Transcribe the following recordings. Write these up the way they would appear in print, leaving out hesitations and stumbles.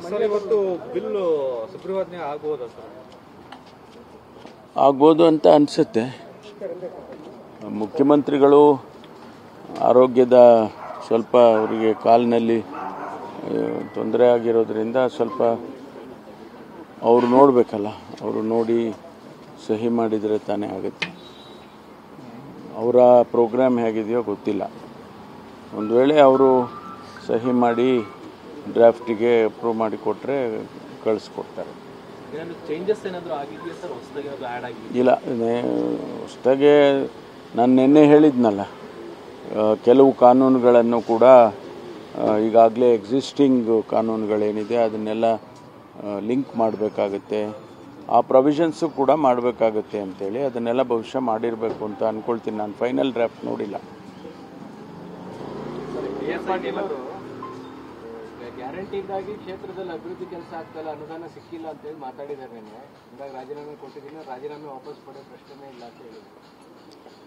Sir, ಇವತ್ತು bill ಸುಗ್ರೀವಾಜ್ಞೆ ಆಗ್ಬೋದಾ ಸರ್? ಆಗ್ಬೋದು ಅಂತ ಅನಿಸುತ್ತೆ. ಮುಖ್ಯಮಂತ್ರಿಗಳು ಆರೋಗ್ಯದ ಸ್ವಲ್ಪ ಅವರಿಗೆ ಕಾಲಿನಲ್ಲಿ ತೊಂದರೆ ಆಗಿರೋದ್ರಿಂದ ಸ್ವಲ್ಪ ಅವರು ನೋಡಬೇಕಲ್ಲ, ಅವರು ನೋಡಿ ಸಹಿ ಮಾಡಿದರೆ ತಾನೇ ಆಗುತ್ತೆ. ಅವರ ಪ್ರೋಗ್ರಾಮ್ ಹೇಗಿದೆಯೋ ಗೊತ್ತಿಲ್ಲ. ಒಂದು ವೇಳೆ ಅವರು ಸಹಿ ಮಾಡಿ ಡ್ರಾಫ್ಟಿಗೆ ಅಪ್ರೂವ್ ಮಾಡಿಕೊಟ್ರೆ ಕಳಿಸ್ಕೊಡ್ತಾರೆ. ಇಲ್ಲ, ಹೊಸದಾಗೆ ನಾನು ನಿನ್ನೆ ಹೇಳಿದ್ನಲ್ಲ, ಕೆಲವು ಕಾನೂನುಗಳನ್ನು ಕೂಡ ಈಗಾಗಲೇ ಎಕ್ಸಿಸ್ಟಿಂಗ್ ಕಾನೂನುಗಳೇನಿದೆ ಅದನ್ನೆಲ್ಲ ಲಿಂಕ್ ಮಾಡಬೇಕಾಗತ್ತೆ, ಆ ಪ್ರೊವಿಷನ್ಸು ಕೂಡ ಮಾಡಬೇಕಾಗತ್ತೆ ಅಂತೇಳಿ ಅದನ್ನೆಲ್ಲ ಬಹುಶಃ ಮಾಡಿರಬೇಕು ಅಂತ ಅಂದ್ಕೊಳ್ತೀನಿ. ನಾನು ಫೈನಲ್ ಡ್ರಾಫ್ಟ್ ನೋಡಿಲ್ಲ. ಗ್ಯಾರಂಟಿಗಾಗಿ ಕ್ಷೇತ್ರದಲ್ಲಿ ಅಭಿವೃದ್ಧಿ ಕೆಲಸ ಆಗ್ತಲ್ಲ, ಅನುದಾನ ಸಿಕ್ಕಿಲ್ಲ ಅಂತ ಹೇಳಿ ಮಾತಾಡಿದ್ದಾರೆ. ಹಿಂಗಾಗಿ ರಾಜೀನಾಮೆ ಕೊಟ್ಟಿದ್ದೀನಿ, ರಾಜೀನಾಮೆ ವಾಪಸ್ ಪಡೆಯೋ ಪ್ರಶ್ನೆ ಇಲ್ಲ ಅಂತ ಹೇಳಿದ್ರು.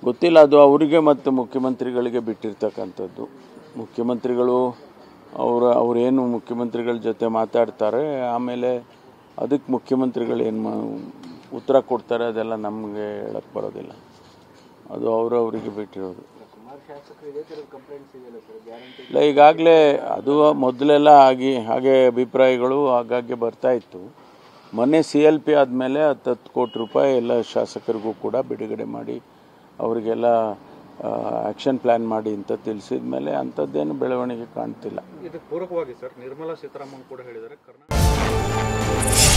ಗೊತ್ತಿಲ್ಲ, ಅದು ಅವರಿಗೆ ಮತ್ತು ಮುಖ್ಯಮಂತ್ರಿಗಳಿಗೆ ಬಿಟ್ಟಿರ್ತಕ್ಕಂಥದ್ದು. ಮುಖ್ಯಮಂತ್ರಿಗಳು ಅವರೇನು ಮುಖ್ಯಮಂತ್ರಿಗಳ ಜೊತೆ ಮಾತಾಡ್ತಾರೆ, ಆಮೇಲೆ ಅದಕ್ಕೆ ಮುಖ್ಯಮಂತ್ರಿಗಳು ಏನು ಉತ್ತರ ಕೊಡ್ತಾರೆ ಅದೆಲ್ಲ ನಮಗೆ ಹೇಳಕ್ಕೆ ಬರೋದಿಲ್ಲ. ಅದು ಅವರಿಗೆ ಬಿಟ್ಟಿರೋದು. ಇಲ್ಲ, ಈಗಾಗಲೇ ಅದು ಮೊದಲೆಲ್ಲ ಹಾಗೆ ಅಭಿಪ್ರಾಯಗಳು ಆಗಾಗ್ಗೆ ಬರ್ತಾ ಇತ್ತು. ಮೊನ್ನೆ CLP ಆದಮೇಲೆ 10 ಕೋಟಿ ರೂಪಾಯಿ ಎಲ್ಲ ಶಾಸಕರಿಗೂ ಕೂಡ ಬಿಡುಗಡೆ ಮಾಡಿ ಅವರಿಗೆಲ್ಲ ಆಕ್ಷನ್ ಪ್ಲಾನ್ ಮಾಡಿ ಅಂತ ತಿಳಿಸಿದ ಮೇಲೆ ಅಂಥದ್ದೇನು ಬೆಳವಣಿಗೆ ಕಾಣ್ತಿಲ್ಲ. ಇದಕ್ಕೆ ಪೂರಕವಾಗಿ ಸರ್ ನಿರ್ಮಲಾ ಸೀತಾರಾಮನ್ ಕೂಡ ಹೇಳಿದ್ದಾರೆ, ಕರ್ನಾಟಕ